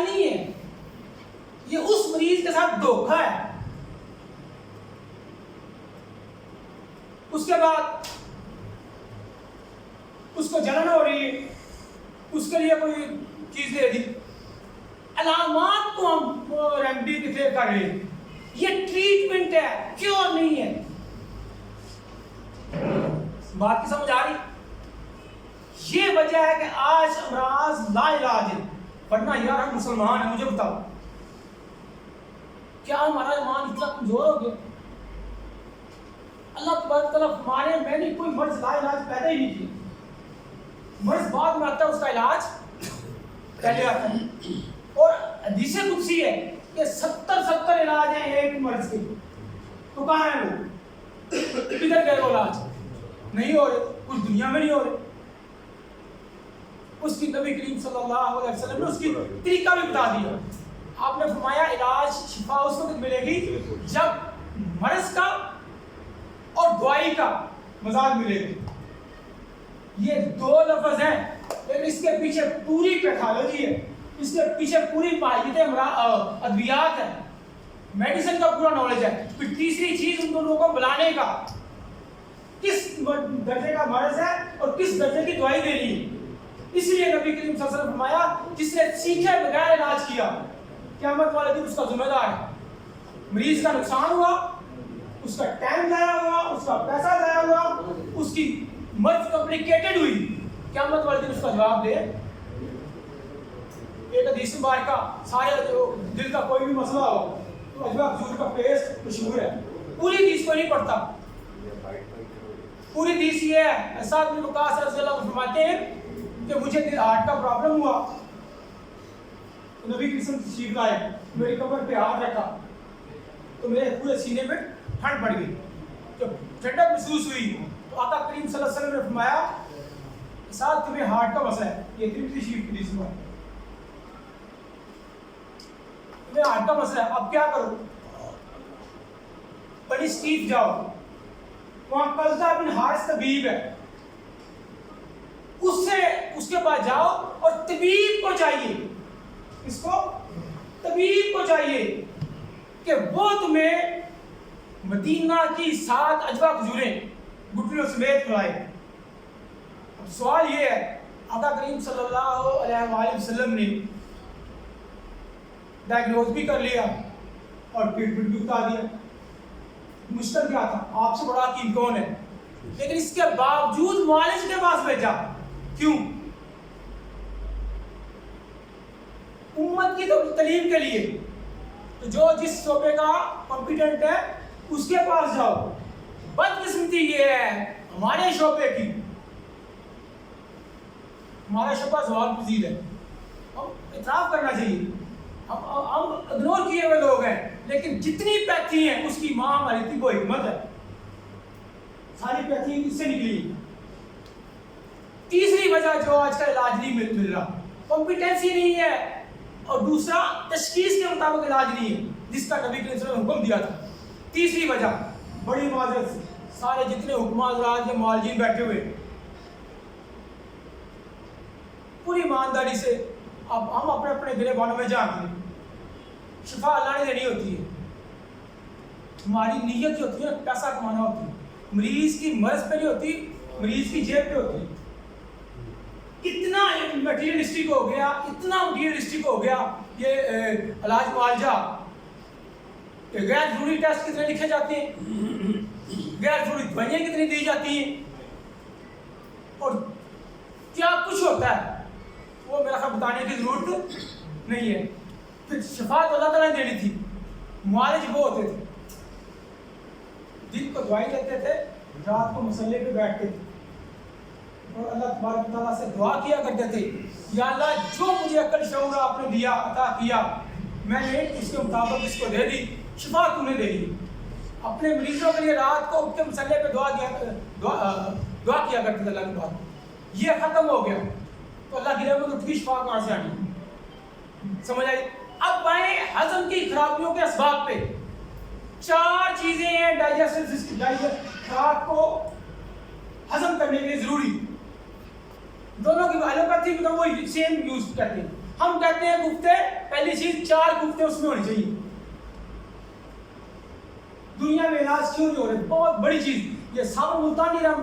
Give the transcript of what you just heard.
نہیں ہے, یہ اس مریض کے ساتھ دھوکہ ہے. اس کے بعد اس کو جلن ہو رہی ہے, اس کے لیے کوئی چیز دے دی, علامات کو ہم ریمیڈی ڈکلیئر کر رہے ہیں, یہ ٹریٹمنٹ ہے, کیور نہیں ہے. بات کی سمجھ آ رہی؟ یہ وجہ ہے کہ آج امراض لا علاج ہے. ورنہ یار ہم مسلمان ہیں, مجھے بتاؤ کیا ہمارا ایمان اتنا کمزور ہو گیا؟ اللہ تبارک تعالیٰ ہمارے میں نے کوئی مرض لا علاج پیدا ہی نہیں کیا. مرض بعد میں آتا ہے, اس کا علاج پہلے آتا ہے. اور حدیث قدسی ہے کہ 70 علاج ہیں ایک مرض کے. تو کہاں ہیں وہ؟ کدھر گئے وہ علاج؟ نہیں ہو رہے, کچھ دنیا میں نہیں ہو رہے. اس کی نبی کریم صلی اللہ علیہ وسلم نے اس کی طریقہ بھی بتا دیا. آپ نے فرمایا علاج شفا اس وقت ملے گی جب مرض کا اور دوائی کا مزاج ملے گا. یہ دو لفظ ہیں, لیکن اس کے پیچھے پوری پیتھالوجی ہے, اس کے پیچھے پوری ماہیت ادویات ہے, میڈیسن کا پورا نالج ہے. پھر تیسری چیز ان دونوں کو بلانے کا, کس درجے کا مرض ہے اور کس درجے کی دوائی دینی ہے. اس لیے نبی کریم صلی اللہ علیہ وسلم نے فرمایا جس نے سیکھے بغیر علاج کیا قیامت والے دن اس کا ذمہ دار ہے. مریض کا نقصان ہوا, اس کا ٹائم ضائع ہوا, اس کا پیسہ ضائع ہوا, اس کی مرض کمپلیکیٹڈ ہوئی, قیامت والے دن اس کا جواب دے. ایک حدیث مبارکہ سارے جو دل کا کوئی بھی مسئلہ ہو تو اجوا کھجور کا پیسٹ مشہور ہے. پوری حدیث کو نہیں پڑھتا, پوری حدیث یہ ہے. سعد بن وقاص رضی اللہ عنہ فرماتے ہیں کہ مجھے دل ہارٹ کا پرابلم ہوا, تو نبی کی تشریف لائے, میری کمر پہ ہاتھ رکھا تو میرے پورے سینے میں ٹھنڈ پڑ گئی. جب ٹھنڈک محسوس ہوئی تو آقا کریم صلی اللہ علیہ وسلم نے فرمایا ساتھ تمہیں ہارٹ کا مسئلہ ہے, یہ ترمذی شریف کی حدیث ہے, تمہیں ہارٹ کا مسئلہ ہے, اب کیا کرو؟ بنی سٹیف جاؤ, وہاں قلزہ بن حارث طبیب ہے, اس کے پاس جاؤ اور طبیب کو چاہیے, اس کو طبیب کو چاہیے کہ وہ تمہیں مدینہ کی 7 اجوا کھجوریں گٹلیوں سمیت کھلائے. اب سوال یہ ہے, آقا کریم صلی اللہ علیہ وآلہ وسلم نے ڈائگنوز بھی کر لیا اور ٹریٹمنٹ بھی بتا دیا. مشکل کیا تھا؟ آپ سے بڑا حکیم کون ہے؟ لیکن اس کے باوجود معالج کے پاس بھیجا. کیوں؟ امت کی تعلیم کے لیے. تو جو جس شعبے کا کمپیٹنٹ ہے اس کے پاس جاؤ. بدقسمتی یہ ہے ہمارے شعبے کی, ہمارا شعبہ زوال پذیر ہے, ہم اعتراف کرنا چاہیے. ہم اگنور کیے ہوئے لوگ ہیں, لیکن جتنی پیتھی ہیں اس کی ماں ہماری تھی وہ حکمت ہے. ساری پیتھی اس سے نکلی. تیسری وجہ جو آج کا علاج نہیں مل رہا, کمپیٹنسی نہیں ہے, اور دوسرا تشخیص کے مطابق علاج نہیں ہے جس کا نبی کریم صلی اللہ علیہ وسلم نے حکم دیا تھا. تیسری وجہ بڑی معذرت سے سارے جتنے حکماء حضرات یا معالجین بیٹھے ہوئے پوری ایمانداری سے اب ہم اپنے اپنے گرے بانوں میں جانتے ہیں, شفا اللہ نے دینی ہوتی ہے. ہماری نیت جو ہوتی ہے پیسہ کمانا ہوتی ہے, مریض کی مرض پہ نہیں ہوتی, مریض کی جیب پہ ہوتی ہے. اتنا مٹیریلسٹک ہو گیا, اتنا مٹیریلسٹک ہو گیا یہ علاج معالجہ. غیر ضروری ٹیسٹ کتنے لکھے جاتے ہیں, غیر ضروری دوائیاں کتنی دی جاتی ہیں, اور کیا کچھ ہوتا ہے وہ میرا خیال بتانے کی ضرورت نہیں ہے. پھر شفا تو اللہ تعالیٰ نے دینی تھی, معالج وہ ہوتے تھے دن کو دوائی لیتے تھے, رات کو مسلے پہ بیٹھتے تھے اور اللہ تبارک تعالیٰ سے دعا کیا کرتے تھے, یا اللہ جو مجھے عقل شعور آپ نے دیا عطا کیا میں نے اس کے مطابق اس کو دے دی, شفا تو نے دے دی. اپنے مریضوں کے لیے رات کو اٹھ کے مسلے پہ دعا کیا کرتے تھے اللہ کے بعد. یہ ختم ہو گیا تو اللہ کی رحمت اٹھ کی شفا کہاں سے آنی؟ سمجھ آئی؟ اب آئیں ہضم کی خرابیوں کے اسباب پہ. 4 چیزیں ہیں ڈائجسٹو سسٹم, خوراک کو ہضم کرنے کے لیے ضروری. دونوں کی ایلوپیتھی میں تو وہی سیم یوز کرتے ہیں. ہم کہتے ہیں گفتے 4 گفتیں اس میں ہونی چاہیے. دنیا میں علاج کیوں نہیں ہو رہے؟ بہت بڑی چیز. یہ صابر ملتانی رحمۃ